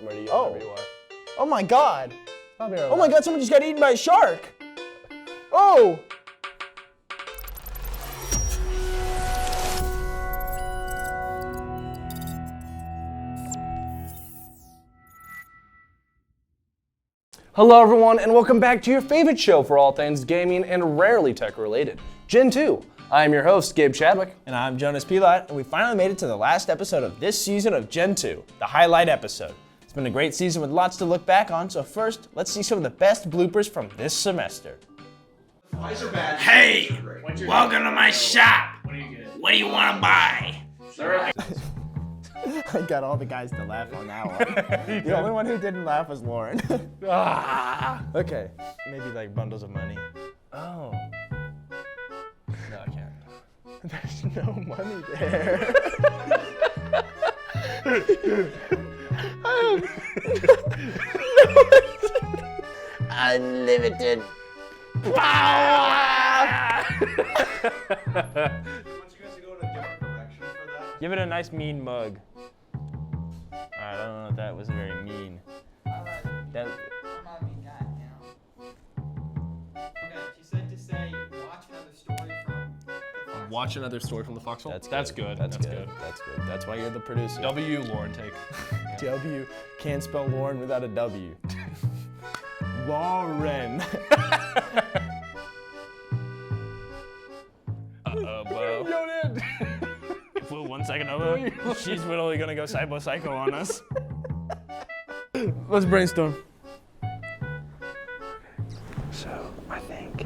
I'm ready to Oh. wherever you are. Oh my god! I'll be right Oh my god, someone just got eaten by a shark! Oh! Hello everyone, and welcome back to your favorite show for all things gaming and rarely tech related, Gentoo. I am your host, Gabe Chadwick. And I'm Jonas Pilat, and we finally made it to the last episode of this season of Gentoo, the highlight episode. It's been a great season with lots to look back on, so first, let's see some of the best bloopers from this semester. Hey, welcome to my shop. What do you want to buy? I got all the guys to laugh on that one. The only one who didn't laugh was Lauren. Okay, maybe like bundles of money. Oh. No, I can't. There's no money there. Unlimited power. Give it a nice mean mug. I don't know if that was very mean. That, I'm not a mean guy, you know. Okay, she said to say, watch another story from the Fox. Watch another story from the Foxhole. That's good. That's good. That's why you're the producer. W, Lauren, take. W. Can't spell Lauren without a W. Lauren. Well. If we're 1 second over, she's literally gonna go psycho on us. Let's brainstorm. So, I think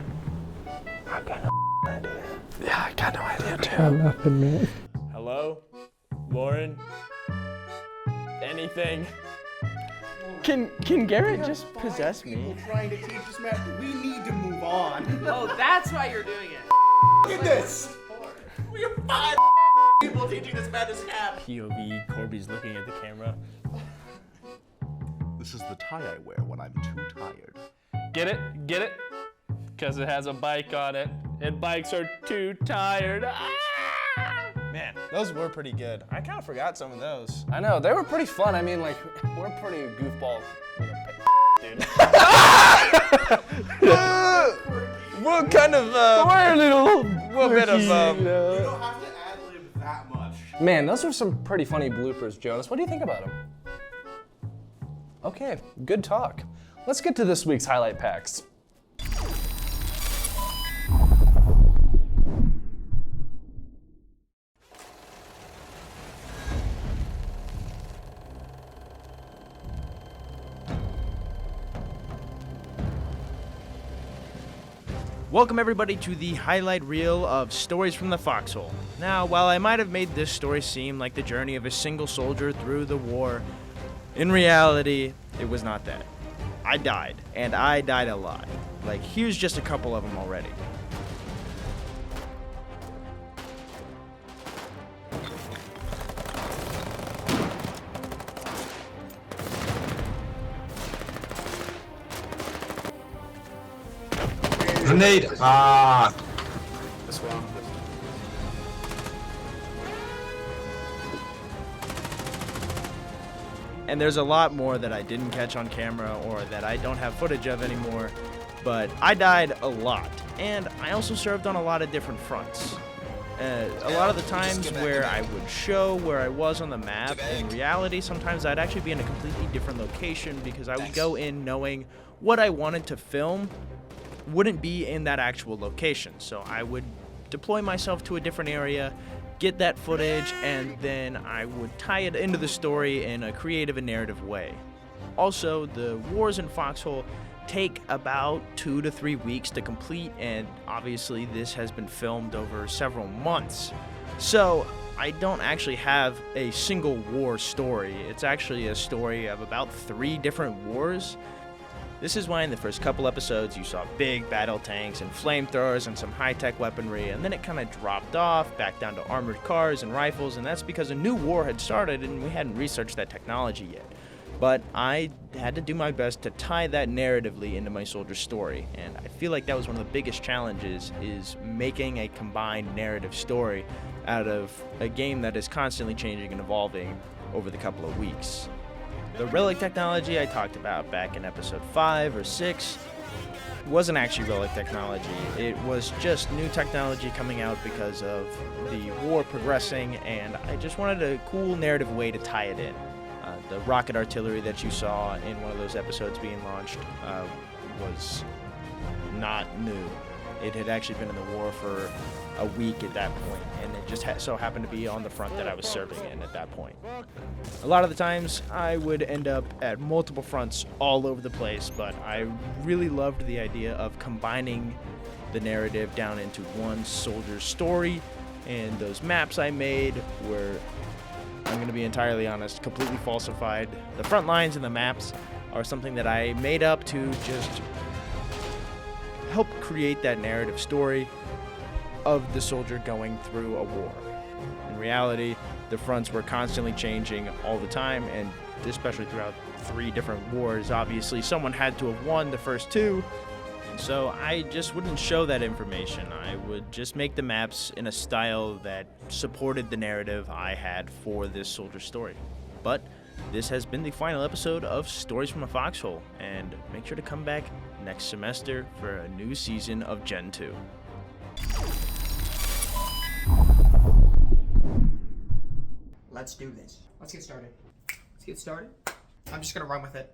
I've got no idea. Yeah, I got no idea too. Nothing, man. Hello? Lauren? Anything? Can Garrett just possess me? Trying to teach this man. We need to move on. Oh, that's why you're doing it. Look at this. We have 5 people teaching this man to snap. POV, Corby's looking at the camera. This is the tie I wear when I'm too tired. Get it? Get it? Because it has a bike on it, and bikes are too tired. Man, those were pretty good. I kind of forgot some of those. I know, they were pretty fun. I mean, like, we're pretty goofball, dude. What kind of, We're a little bit of, You don't have to ad-lib that much. Man, those are some pretty funny bloopers, Jonas. What do you think about them? Okay, good talk. Let's get to this week's highlight packs. Welcome everybody to the highlight reel of Stories from the Foxhole. Now, while I might have made this story seem like the journey of a single soldier through the war, in reality, it was not that. I died, and I died a lot. Like, here's just a couple of them already. Grenade! Ah! This one. And there's a lot more that I didn't catch on camera or that I don't have footage of anymore, but I died a lot. And I also served on a lot of different fronts. A lot of the times where I would show where I was on the map, in reality, sometimes I'd actually be in a completely different location because I would go in knowing what I wanted to film wouldn't be in that actual location. So I would deploy myself to a different area, get that footage, and then I would tie it into the story in a creative and narrative way. Also, the wars in Foxhole take about 2 to 3 weeks to complete, and obviously this has been filmed over several months. So I don't actually have a single war story. It's actually a story of about 3 different wars. This is why in the first couple episodes you saw big battle tanks and flamethrowers and some high-tech weaponry, and then it kind of dropped off back down to armored cars and rifles, and that's because a new war had started and we hadn't researched that technology yet. But I had to do my best to tie that narratively into my soldier story, and I feel like that was one of the biggest challenges, is making a combined narrative story out of a game that is constantly changing and evolving over the couple of weeks. The relic technology I talked about back in episode 5 or 6 wasn't actually relic technology. It was just new technology coming out because of the war progressing, and I just wanted a cool narrative way to tie it in. The rocket artillery that you saw in one of those episodes being launched was not new. It had actually been in the war for a week at that point, and it just so happened to be on the front that I was serving in at that point. A lot of the times I would end up at multiple fronts all over the place, but I really loved the idea of combining the narrative down into one soldier's story, and those maps I made were, I'm going to be entirely honest, completely falsified. The front lines and the maps are something that I made up to just help create that narrative story of the soldier going through a war. In reality, the fronts were constantly changing all the time, and especially throughout 3 different wars. Obviously, someone had to have won the first 2, and so I just wouldn't show that information. I would just make the maps in a style that supported the narrative I had for this soldier story. But this has been the final episode of Stories from a Foxhole, and make sure to come back next semester for a new season of Gen 2. Let's do this. Let's get started. Let's get started. I'm just gonna run with it.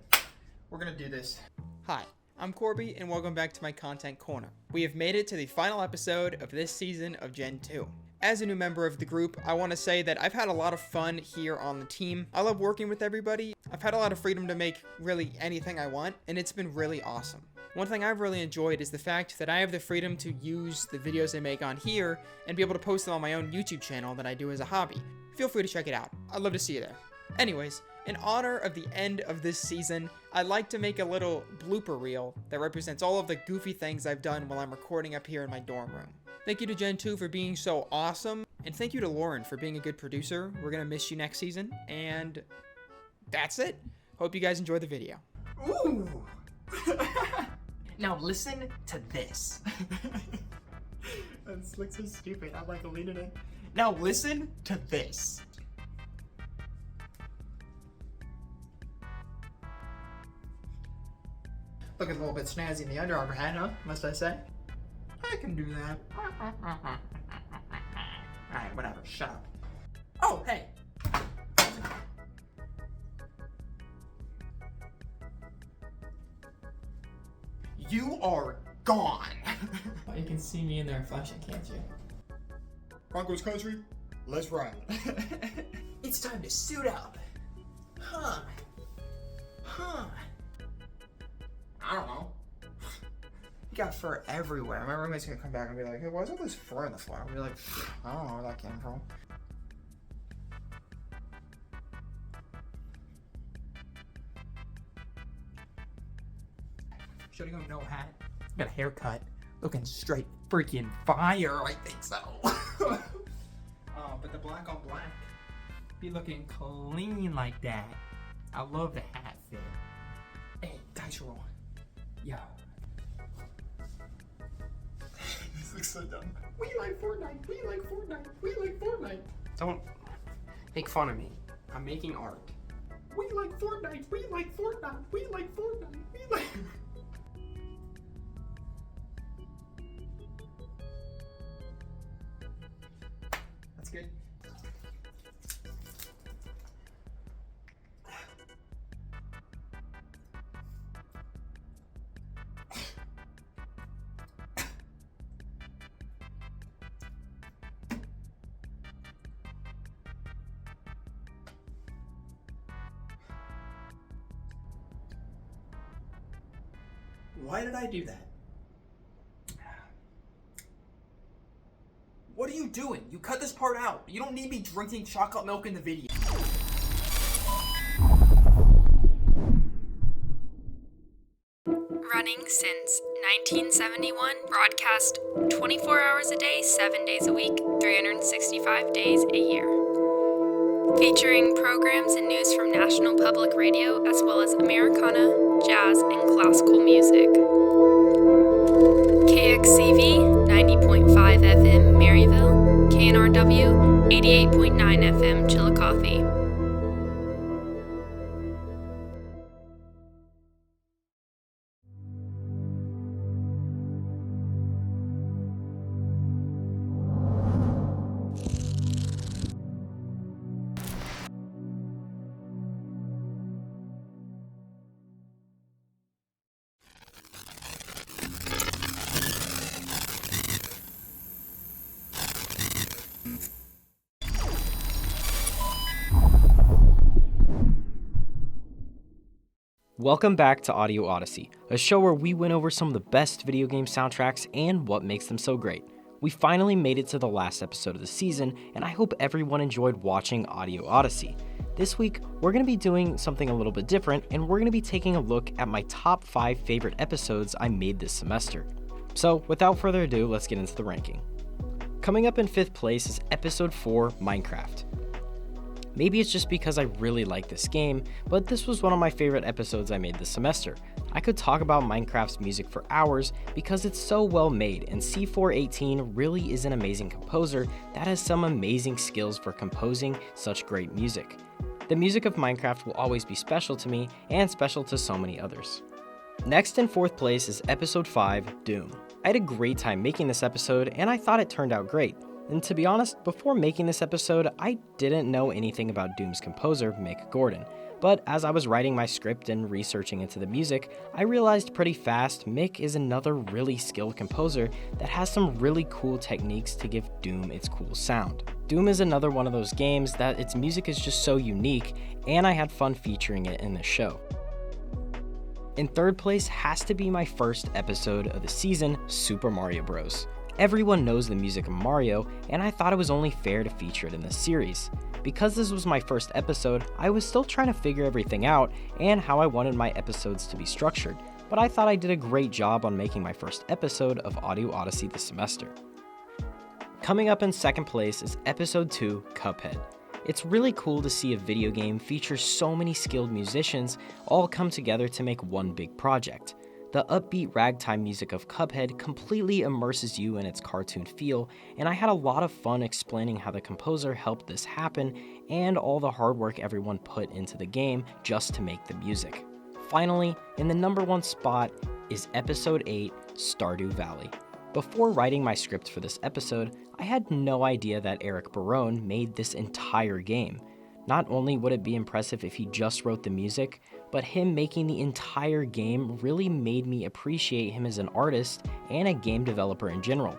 We're gonna do this. Hi, I'm Corby, and welcome back to my Content Corner. We have made it to the final episode of this season of Gen 2. As a new member of the group, I want to say that I've had a lot of fun here on the team. I love working with everybody. I've had a lot of freedom to make really anything I want, and it's been really awesome. One thing I've really enjoyed is the fact that I have the freedom to use the videos I make on here and be able to post them on my own YouTube channel that I do as a hobby. Feel free to check it out. I'd love to see you there. Anyways, in honor of the end of this season, I'd like to make a little blooper reel that represents all of the goofy things I've done while I'm recording up here in my dorm room. Thank you to Gen 2 for being so awesome, and thank you to Lauren for being a good producer. We're gonna miss you next season, and that's it. Hope you guys enjoy the video. Ooh. Now listen to this. This looks so stupid. I'm like leaning in. Now listen to this. Looking a little bit snazzy in the Under Armour hat, huh? Must I say? I can do that. Alright, whatever. Shut up. Oh, hey! You are gone. You can see me in the reflection, can't you? Broncos country, let's ride. It's time to suit up. Huh. I don't know. You got fur everywhere. My roommate's gonna come back and be like, hey, why's all this fur on the floor? I'll be like, I don't know where that came from. Should've gone no hat. Got a haircut. Looking straight freaking fire, I think so. Oh, but the black on black. Be looking clean like that. I love the hat fit. Hey, dice roll. Yo. This looks so dumb. We like Fortnite. We like Fortnite. We like Fortnite. Don't make fun of me. I'm making art. We like Fortnite. We like Fortnite. We like Fortnite. We like. That's good. Why did I do that? What are you doing? You cut this part out. You don't need me drinking chocolate milk in the video. Running since 1971, broadcast 24 hours a day, 7 days a week, 365 days a year. Featuring programs and news from National Public Radio, as well as Americana, jazz, and classical music. KXCV 90.5 FM Maryville, KNRW 88.9 FM Chillicothe. Welcome back to Audio Odyssey, a show where we went over some of the best video game soundtracks and what makes them so great. We finally made it to the last episode of the season, and I hope everyone enjoyed watching Audio Odyssey. This week, we're going to be doing something a little bit different, and we're going to be taking a look at my top 5 favorite episodes I made this semester. So, without further ado, let's get into the ranking. Coming up in 5th place is Episode 4, Minecraft. Maybe it's just because I really like this game, but this was one of my favorite episodes I made this semester. I could talk about Minecraft's music for hours because it's so well made, and C418 really is an amazing composer that has some amazing skills for composing such great music. The music of Minecraft will always be special to me and special to so many others. Next in 4th place is Episode 5, Doom. I had a great time making this episode, and I thought it turned out great. And to be honest, before making this episode, I didn't know anything about Doom's composer, Mick Gordon. But as I was writing my script and researching into the music, I realized pretty fast Mick is another really skilled composer that has some really cool techniques to give Doom its cool sound. Doom is another one of those games that its music is just so unique, and I had fun featuring it in this show. In 3rd place has to be my first episode of the season, Super Mario Bros. Everyone knows the music of Mario, and I thought it was only fair to feature it in this series. Because this was my first episode, I was still trying to figure everything out and how I wanted my episodes to be structured, but I thought I did a great job on making my first episode of Audio Odyssey this semester. Coming up in 2nd place is Episode 2, Cuphead. It's really cool to see a video game feature so many skilled musicians all come together to make one big project. The upbeat ragtime music of Cuphead completely immerses you in its cartoon feel, and I had a lot of fun explaining how the composer helped this happen and all the hard work everyone put into the game just to make the music. Finally, in the number 1 spot is Episode 8, Stardew Valley. Before writing my script for this episode, I had no idea that Eric Barone made this entire game. Not only would it be impressive if he just wrote the music, but him making the entire game really made me appreciate him as an artist and a game developer in general.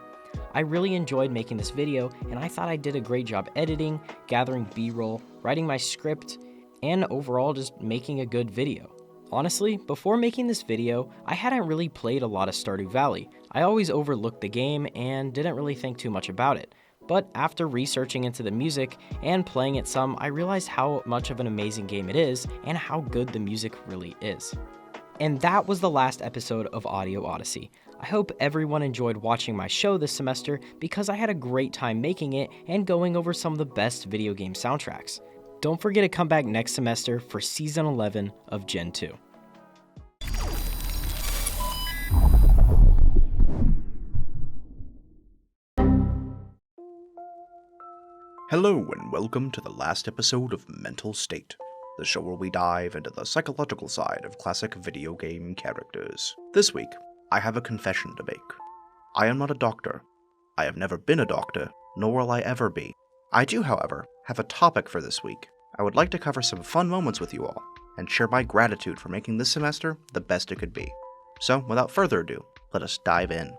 I really enjoyed making this video, and I thought I did a great job editing, gathering B-roll, writing my script, and overall just making a good video. Honestly, before making this video, I hadn't really played a lot of Stardew Valley. I always overlooked the game and didn't really think too much about it. But after researching into the music and playing it some, I realized how much of an amazing game it is and how good the music really is. And that was the last episode of Audio Odyssey. I hope everyone enjoyed watching my show this semester because I had a great time making it and going over some of the best video game soundtracks. Don't forget to come back next semester for Season 11 of Gen 2. Hello and welcome to the last episode of Mental State, the show where we dive into the psychological side of classic video game characters. This week, I have a confession to make. I am not a doctor. I have never been a doctor, nor will I ever be. I do, however, have a topic for this week. I would like to cover some fun moments with you all, and share my gratitude for making this semester the best it could be. So, without further ado, let us dive in.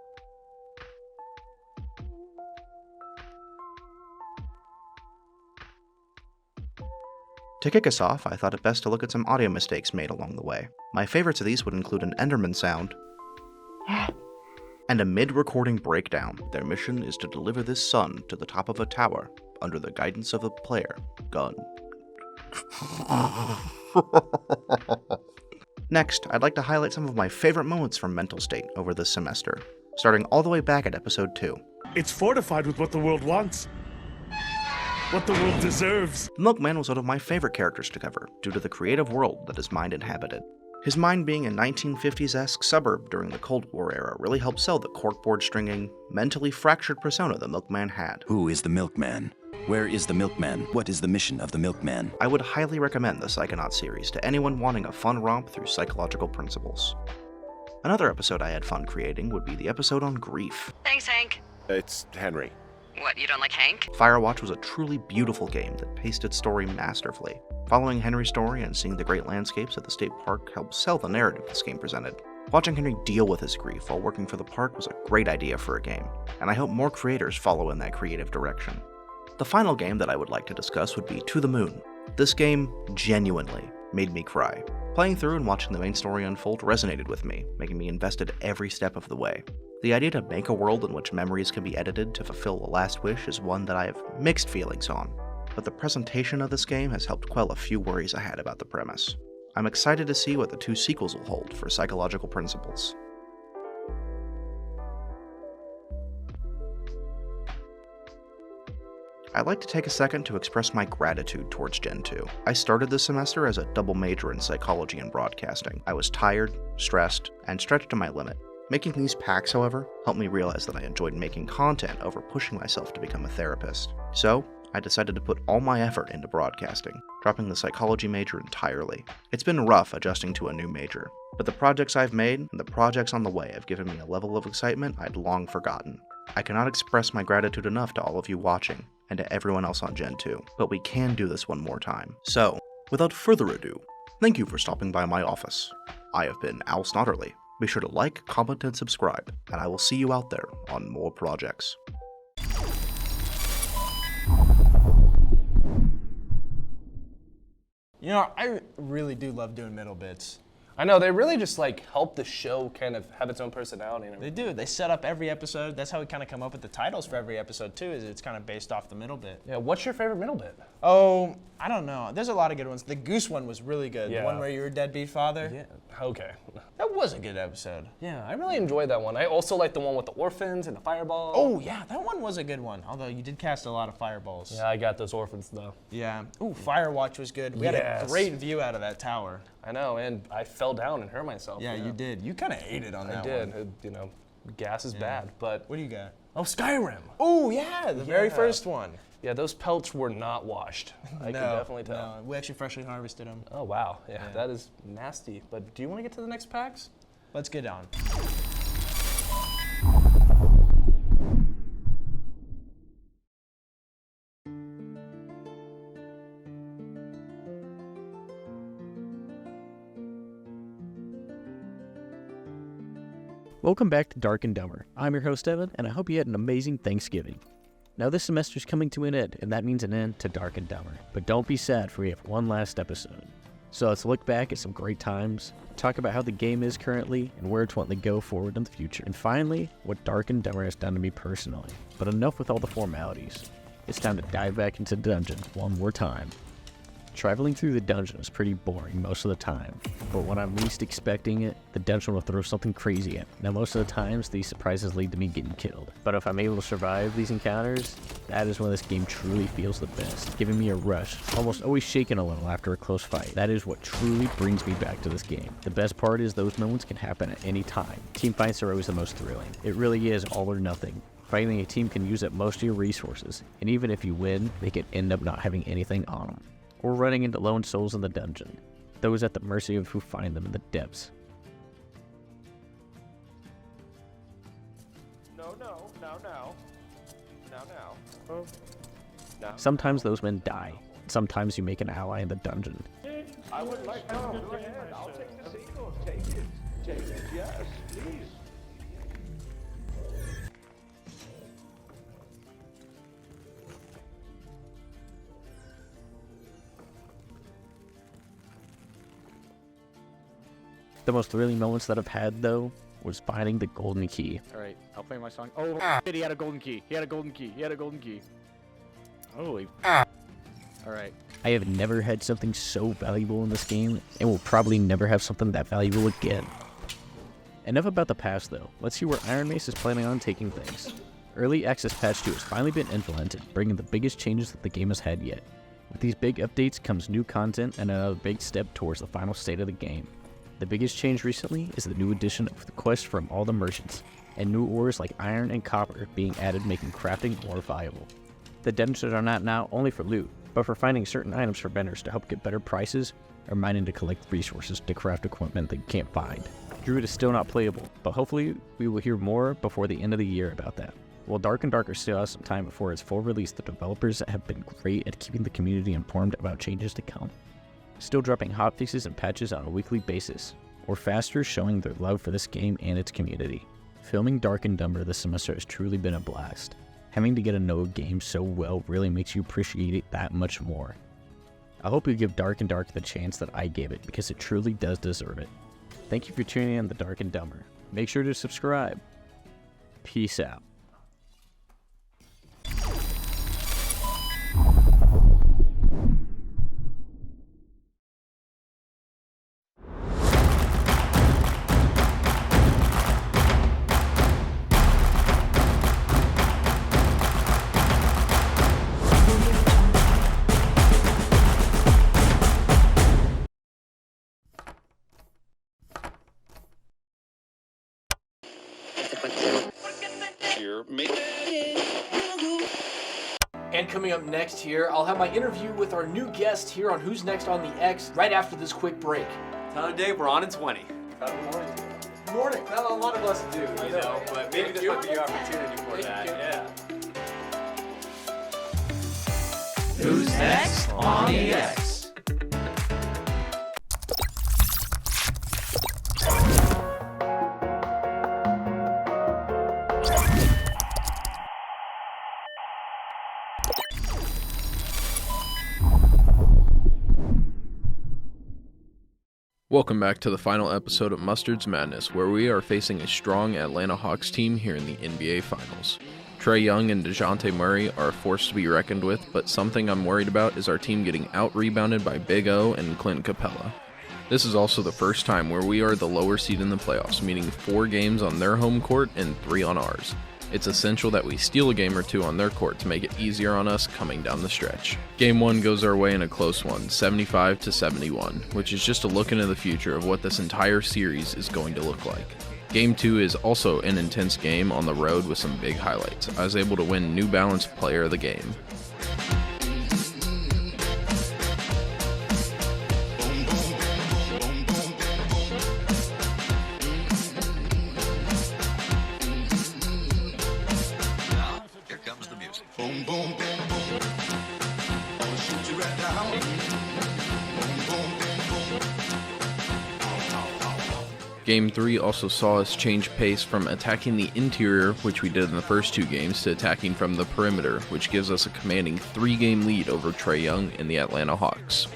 To kick us off, I thought it best to look at some audio mistakes made along the way. My favorites of these would include an Enderman sound, and a mid-recording breakdown. Their mission is to deliver this sun to the top of a tower, under the guidance of a player. Gun. Next, I'd like to highlight some of my favorite moments from Mental State over this semester, starting all the way back at Episode 2. It's fortified with what the world wants. What the world deserves. The Milkman was one of my favorite characters to cover, due to the creative world that his mind inhabited. His mind being a 1950s-esque suburb during the Cold War era really helped sell the corkboard stringing, mentally fractured persona the Milkman had. Who is the Milkman? Where is the Milkman? What is the mission of the Milkman? I would highly recommend the Psychonaut series to anyone wanting a fun romp through psychological principles. Another episode I had fun creating would be the episode on grief. Thanks, Hank. It's Henry. What, you don't like Hank? Firewatch was a truly beautiful game that paced its story masterfully. Following Henry's story and seeing the great landscapes at the state park helped sell the narrative this game presented. Watching Henry deal with his grief while working for the park was a great idea for a game, and I hope more creators follow in that creative direction. The final game that I would like to discuss would be To the Moon. This game, genuinely, made me cry. Playing through and watching the main story unfold resonated with me, making me invested every step of the way. The idea to make a world in which memories can be edited to fulfill a last wish is one that I have mixed feelings on, but the presentation of this game has helped quell a few worries I had about the premise. I'm excited to see what the 2 sequels will hold for psychological principles. I'd like to take a second to express my gratitude towards Gentoo. I started this semester as a double major in psychology and broadcasting. I was tired, stressed, and stretched to my limit. Making these packs, however, helped me realize that I enjoyed making content over pushing myself to become a therapist. So, I decided to put all my effort into broadcasting, dropping the psychology major entirely. It's been rough adjusting to a new major, but the projects I've made and the projects on the way have given me a level of excitement I'd long forgotten. I cannot express my gratitude enough to all of you watching, and to everyone else on Gentoo, but we can do this one more time. So, without further ado, thank you for stopping by my office. I have been Al Snotterly. Be sure to like, comment, and subscribe, and I will see you out there on more projects. You know, I really do love doing middle bits. I know, they really just like help the show kind of have its own personality. They do. They set up every episode. That's how we kind of come up with the titles for every episode too, is it's kind of based off the middle bit. Yeah, what's your favorite middle bit? Oh, I don't know. There's a lot of good ones. The goose one was really good. Yeah. The one where you were a deadbeat father. Yeah, okay. That was a good episode. Yeah, I really enjoyed that one. I also like the one with the orphans and the fireball. Oh yeah, that one was a good one. Although you did cast a lot of fireballs. Yeah, I got those orphans though. Yeah. Ooh, Firewatch was good. We had a great view out of that tower. I know, and I fell down and hurt myself. Yeah, you did. You kind of ate it on that one. I did. You know, gas is bad, but... What do you got? Oh, Skyrim. Oh, yeah, the very first one. Yeah, those pelts were not washed. I can definitely tell. No, we actually freshly harvested them. Oh, wow. Yeah, that is nasty. But do you want to get to the next packs? Let's get on. Welcome back to Dark and Dumber. I'm your host Evan, and I hope you had an amazing Thanksgiving. Now this semester's coming to an end, and that means an end to Dark and Dumber. But don't be sad, for we have one last episode. So let's look back at some great times, talk about how the game is currently, and where it's wanting to go forward in the future. And finally, what Dark and Dumber has done to me personally. But enough with all the formalities. It's time to dive back into the dungeon one more time. Traveling through the dungeon is pretty boring most of the time, but when I'm least expecting it, the dungeon will throw something crazy at me. Now most of the times, these surprises lead to me getting killed, but if I'm able to survive these encounters, that is when this game truly feels the best, giving me a rush, almost always shaking a little after a close fight. That is what truly brings me back to this game. The best part is those moments can happen at any time. Team fights are always the most thrilling. It really is all or nothing. Fighting a team can use up most of your resources, and even if you win, they could end up not having anything on them. Or running into lone souls in the dungeon, those at the mercy of who find them in the depths. Sometimes those men die, sometimes you make an ally in the dungeon. I would like to go ahead. I'll take the sequel. Take it. Take it, yes, please. The most thrilling moments that I've had, though, was finding the golden key. Alright, I'll play my song. Oh, shit, he had a golden key. He had a golden key. He had a golden key. Holy. Alright. I have never had something so valuable in this game, and will probably never have something that valuable again. Enough about the past, though. Let's see where Iron Mace is planning on taking things. Early Access Patch 2 has finally been implemented, bringing the biggest changes that the game has had yet. With these big updates comes new content and another big step towards the final state of the game. The biggest change recently is the new addition of the quest from all the merchants, and new ores like iron and copper being added, making crafting more viable. The dungeons are not now only for loot, but for finding certain items for vendors to help get better prices, or mining to collect resources to craft equipment that you can't find. Druid is still not playable, but hopefully we will hear more before the end of the year about that. While Dark and Darker still has some time before its full release, the developers have been great at keeping the community informed about changes to come. Still dropping hotfixes and patches on a weekly basis, or faster showing their love for this game and its community. Filming Dark and Dumber this semester has truly been a blast. Having to get to know a game so well really makes you appreciate it that much more. I hope you give Dark and Dark the chance that I gave it, because it truly does deserve it. Thank you for tuning in to Dark and Dumber. Make sure to subscribe. Peace out. And coming up next here, I'll have my interview with our new guest here on Who's Next on the X right after this quick break. Time of day, we're on in 20. Good morning. Not a lot of us do, you know, but maybe this might be your opportunity for that. Yeah. Who's Next on the X? Welcome back to the final episode of Mustard's Madness, where we are facing a strong Atlanta Hawks team here in the NBA Finals. Trae Young and DeJounte Murray are a force to be reckoned with, but something I'm worried about is our team getting out-rebounded by Big O and Clint Capella. This is also the first time where we are the lower seed in the playoffs, meaning 4 games on their home court and 3 on ours. It's essential that we steal a game or 2 on their court to make it easier on us coming down the stretch. Game 1 goes our way in a close one, 75-71, which is just a look into the future of what this entire series is going to look like. Game 2 is also an intense game on the road with some big highlights. I was able to win New Balance Player of the Game. Game 3 also saw us change pace from attacking the interior, which we did in the first 2 games, to attacking from the perimeter, which gives us a commanding 3-game lead over Trae Young and the Atlanta Hawks.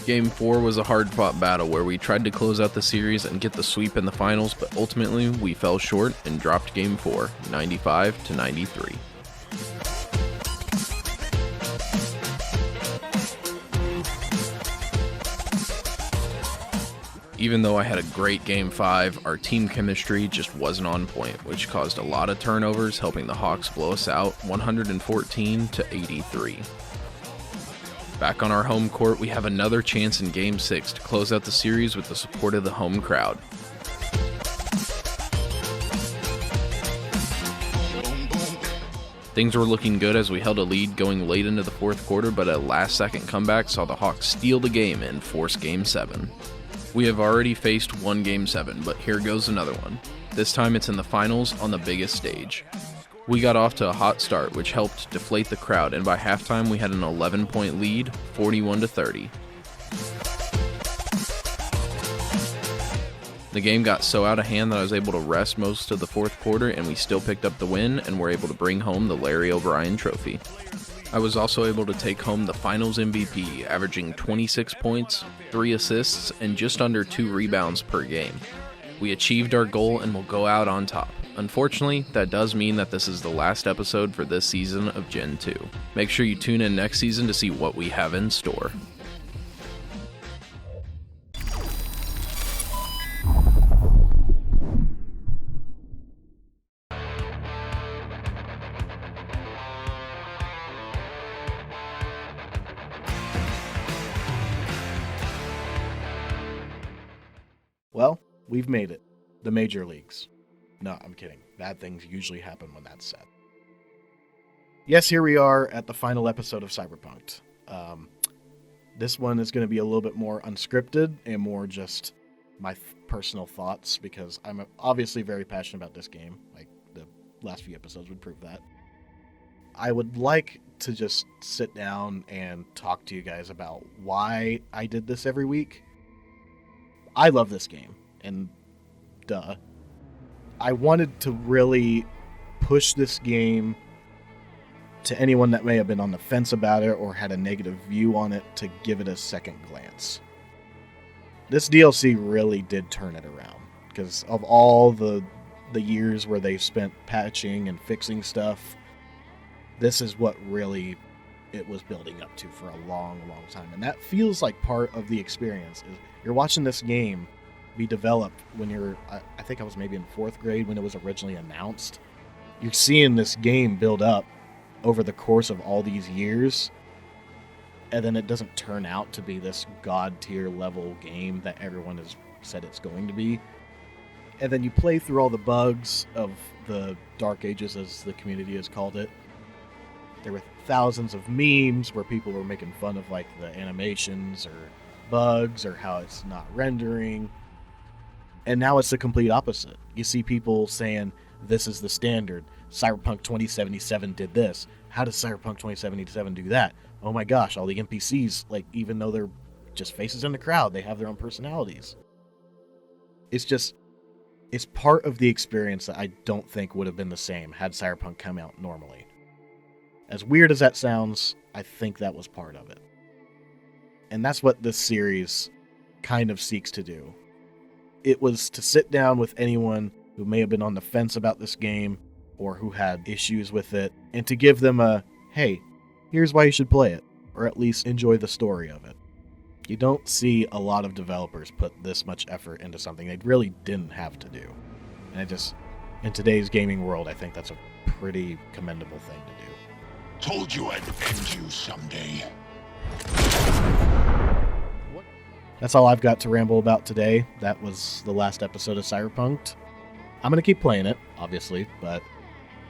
Game 4 was a hard-fought battle where we tried to close out the series and get the sweep in the finals, but ultimately we fell short and dropped Game 4, 95-93. Even though I had a great Game 5, our team chemistry just wasn't on point, which caused a lot of turnovers, helping the Hawks blow us out 114-83. Back on our home court, we have another chance in Game 6 to close out the series with the support of the home crowd. Things were looking good as we held a lead going late into the fourth quarter, but a last-second comeback saw the Hawks steal the game and force Game 7. We have already faced one Game 7, but here goes another one. This time it's in the finals on the biggest stage. We got off to a hot start, which helped deflate the crowd, and by halftime we had an 11-point lead, 41-30. The game got so out of hand that I was able to rest most of the fourth quarter, and we still picked up the win and were able to bring home the Larry O'Brien Trophy. I was also able to take home the Finals MVP, averaging 26 points, 3 assists, and just under 2 rebounds per game. We achieved our goal and will go out on top. Unfortunately, that does mean that this is the last episode for this season of Gen 2. Make sure you tune in next season to see what we have in store. Well, we've made it. The major leagues. No, I'm kidding. Bad things usually happen when that's said. Yes, here we are at the final episode of Cyberpunk. This one is going to be a little bit more unscripted and more just my personal thoughts, because I'm obviously very passionate about this game. Like, the last few episodes would prove that. I would like to just sit down and talk to you guys about why I did this every week. I love this game, and duh. I wanted to really push this game to anyone that may have been on the fence about it or had a negative view on it to give it a second glance. This DLC really did turn it around, because of all the years where they've spent patching and fixing stuff, this is what really it was building up to for a long, long time. And that feels like part of the experience. Is you're watching this game be developed when you're, I think I was maybe in 4th grade when it was originally announced. You're seeing this game build up over the course of all these years, and then it doesn't turn out to be this god tier level game that everyone has said it's going to be. And then you play through all the bugs of the Dark Ages, as the community has called it. There were thousands of memes where people were making fun of like the animations or bugs or how it's not rendering. And now it's the complete opposite. You see people saying, this is the standard. Cyberpunk 2077 did this. How does Cyberpunk 2077 do that? Oh my gosh, all the NPCs, like, even though they're just faces in the crowd, they have their own personalities. It's part of the experience that I don't think would have been the same had Cyberpunk come out normally. As weird as that sounds, I think that was part of it. And that's what this series kind of seeks to do. It was to sit down with anyone who may have been on the fence about this game or who had issues with it, and to give them a, hey, here's why you should play it, or at least enjoy the story of it. You don't see a lot of developers put this much effort into something they really didn't have to do. And in today's gaming world, I think that's a pretty commendable thing to do. Told you I'd end you someday. That's all I've got to ramble about today. That was the last episode of Cyberpunk. I'm going to keep playing it, obviously, but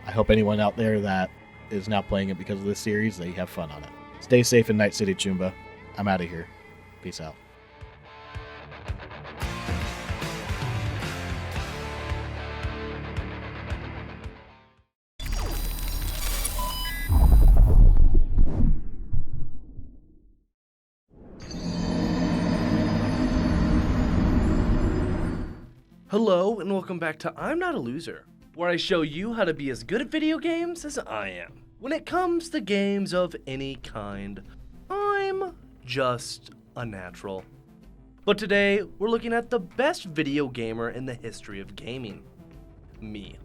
I hope anyone out there that is now playing it because of this series, they have fun on it. Stay safe in Night City, Chumba. I'm out of here. Peace out. Hello, and welcome back to I'm Not a Loser, where I show you how to be as good at video games as I am. When it comes to games of any kind, I'm just a natural. But today, we're looking at the best video gamer in the history of gaming. Me.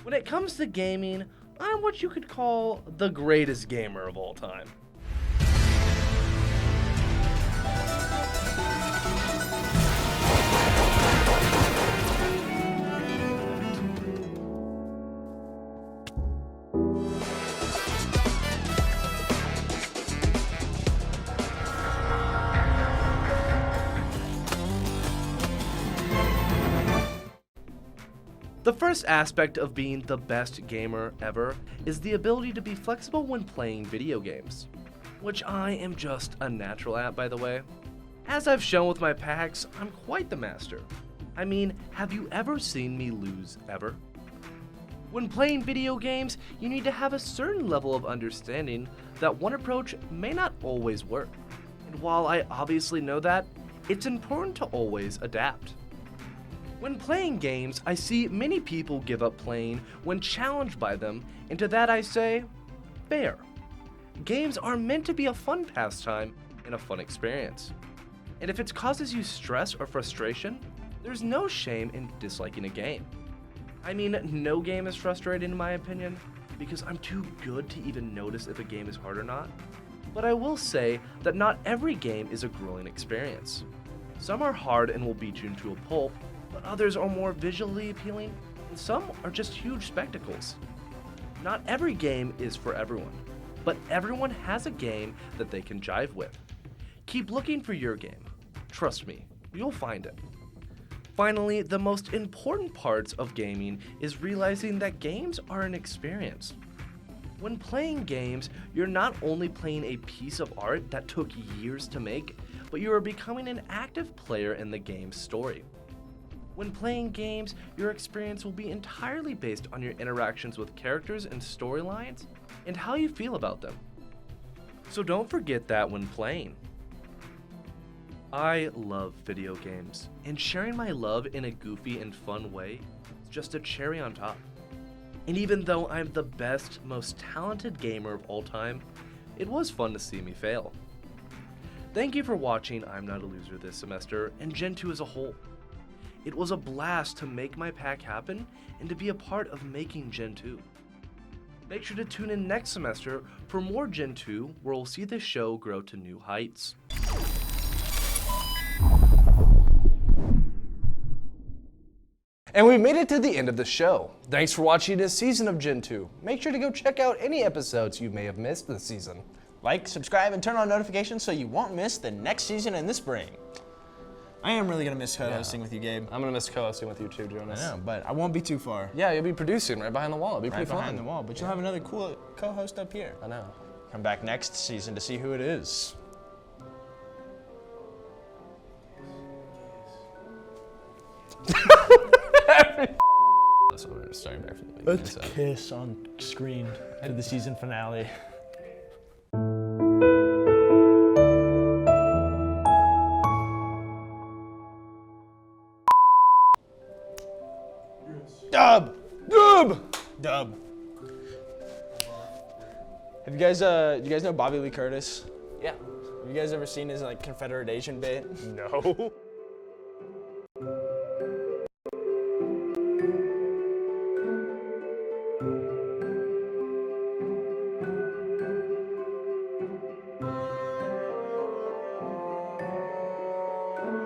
When it comes to gaming, I'm what you could call the greatest gamer of all time. The first aspect of being the best gamer ever is the ability to be flexible when playing video games, which I am just a natural at, by the way. As I've shown with my packs, I'm quite the master. I mean, have you ever seen me lose ever? When playing video games, you need to have a certain level of understanding that one approach may not always work. And while I obviously know that, it's important to always adapt. When playing games, I see many people give up playing when challenged by them, and to that I say, fair. Games are meant to be a fun pastime and a fun experience. And if it causes you stress or frustration, there's no shame in disliking a game. I mean, no game is frustrating in my opinion, because I'm too good to even notice if a game is hard or not. But I will say that not every game is a grueling experience. Some are hard and will beat you into a pulp, but others are more visually appealing, and some are just huge spectacles. Not every game is for everyone, but everyone has a game that they can jive with. Keep looking for your game. Trust me, you'll find it. Finally, the most important parts of gaming is realizing that games are an experience. When playing games, you're not only playing a piece of art that took years to make, but you are becoming an active player in the game's story. When playing games, your experience will be entirely based on your interactions with characters and storylines, and how you feel about them. So don't forget that when playing. I love video games, and sharing my love in a goofy and fun way is just a cherry on top. And even though I'm the best, most talented gamer of all time, it was fun to see me fail. Thank you for watching I'm Not a Loser this semester, and Gentoo as a whole. It was a blast to make my pack happen and to be a part of making Gentoo. Make sure to tune in next semester for more Gentoo, where we'll see this show grow to new heights. And we've made it to the end of the show. Thanks for watching this season of Gentoo. Make sure to go check out any episodes you may have missed this season. Like, subscribe, and turn on notifications so you won't miss the next season in the spring. I am really gonna miss co-hosting with you, Gabe. I'm gonna miss co-hosting with you too, Jonas. I know, but I won't be too far. Yeah, you'll be producing right behind the wall. It'll be pretty fun. Right behind the wall, but you'll have another cool co-host up here. I know. Come back next season to see who it is. So we're starting back from the beginning. Let's kiss on screen to the season finale. Dub! Dub! Dub. Have you guys, do you guys know Bobby Lee Curtis? Yeah. Have you guys ever seen his like Confederate Asian bit? No.